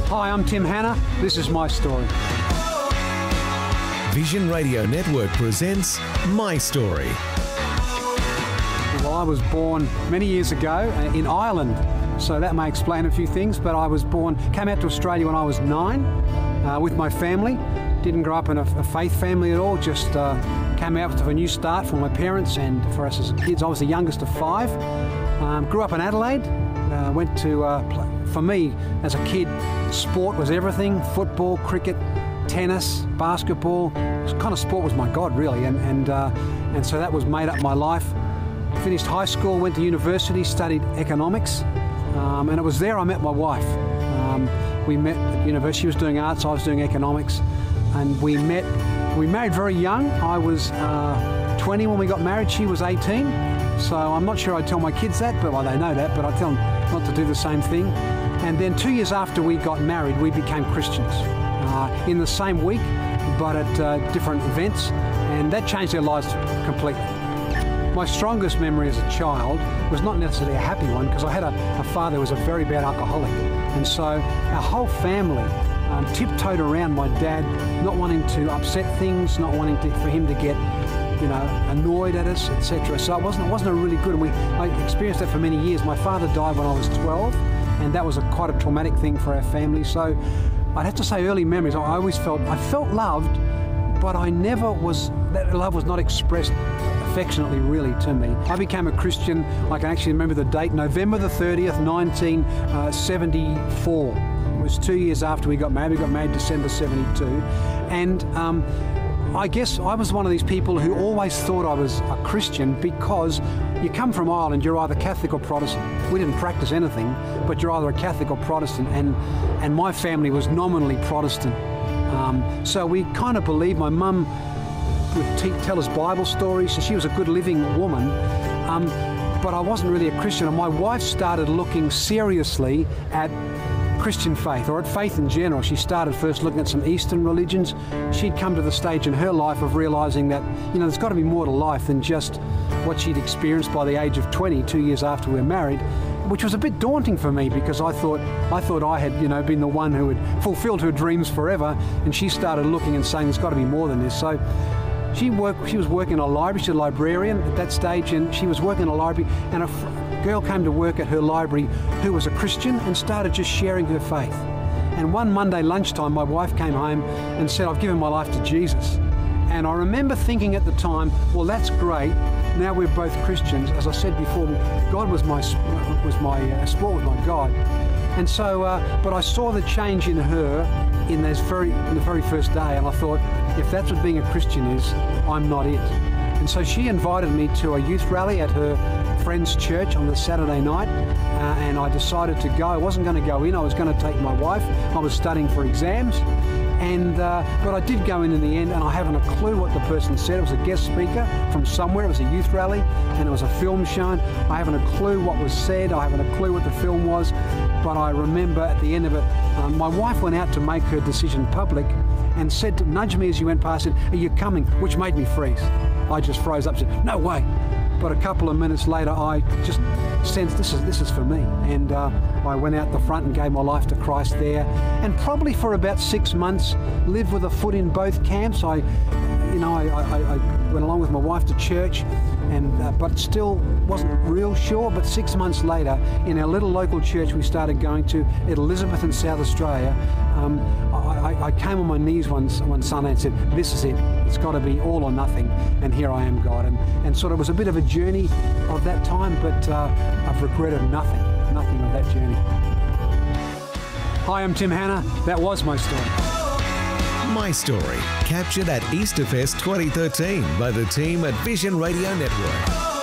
Hi, I'm Tim Hanna. This is my story. Vision Radio Network presents My Story. Well, I was born many years ago in Ireland, so that may explain a few things, but I was came out to Australia when I was 9 with my family. Didn't grow up in a faith family at all, just came out with a new start for my parents and for us as kids. I was the youngest of 5. Grew up in Adelaide, went to, for me as a kid, sport was everything: football, cricket, tennis, basketball. Kind of sport was my God, really, and so that was made up my life. Finished high school, went to university, studied economics, and it was there I met my wife. We met at university. She was doing arts, I was doing economics, and we married very young. I was 20 when we got married. She was 18, so I'm not sure I tell my kids that, but well, they know that, but I tell them not to do the same thing. And then 2 years after we got married, we became Christians in the same week, but at different events, and that changed our lives completely. My strongest memory as a child was not necessarily a happy one, because I had a father who was a very bad alcoholic, and so our whole family tiptoed around my dad, not wanting to upset things, not wanting for him to get, annoyed at us, etc. So it wasn't a really good. I experienced that for many years. My father died when I was 12, and that was quite a traumatic thing for our family. So I'd have to say, early memories, I felt loved, but that love was not expressed affectionately really to me. I became a Christian. I can actually remember the date, November the 30th, 1974. It was 2 years after we got married. We got married December 72. And I guess I was one of these people who always thought I was a Christian, because you come from Ireland, you're either Catholic or Protestant. We didn't practice anything, but you're either a Catholic or Protestant, and my family was nominally Protestant. So we kind of believed. My mum would tell us Bible stories, so she was a good living woman, but I wasn't really a Christian. And my wife started looking seriously at Christian faith, or at faith in general. She started first looking at some Eastern religions. She'd come to the stage in her life of realising that, there's got to be more to life than just what she'd experienced by the age of 20, 2 years after we were married, which was a bit daunting for me, because I thought I had, been the one who had fulfilled her dreams forever, and she started looking and saying there's got to be more than this. So she was working in a library. She's a librarian at that stage, and she was working in a library, and a girl came to work at her library who was a Christian and started just sharing her faith. And one Monday lunchtime, my wife came home and said, "I've given my life to Jesus." And I remember thinking at the time, well, that's great. Now we're both Christians. As I said before, God was my sport, was my God. And so, but I saw the change in her in the very first day, and I thought, if that's what being a Christian is, I'm not it. And so she invited me to a youth rally at her friend's church on the Saturday night, and I decided to go. I wasn't going to go in. I was going to take my wife. I was studying for exams, but I did go in the end, and I haven't a clue what the person said. It was a guest speaker from somewhere. It was a youth rally, and it was a film shown. I haven't a clue what was said. I haven't a clue what the film was, but I remember at the end of it, my wife went out to make her decision public and nudged me as you went past, said, "Are you coming?" Which made me freeze. I just froze up and said, "No way." But a couple of minutes later, I just sensed this is for me. And I went out the front and gave my life to Christ there. And probably for about 6 months, lived with a foot in both camps. I went along with my wife to church, but still wasn't real sure. But 6 months later, in our little local church we started going to at Elizabeth in South Australia, I came on my knees one Sunday and said, "This is it. It's got to be all or nothing." And here I am, God. And sort of was a bit of a journey of that time, but I've regretted nothing of that journey. Hi, I'm Tim Hanna. That was my story. My Story, captured at Easterfest 2013 by the team at Vision Radio Network.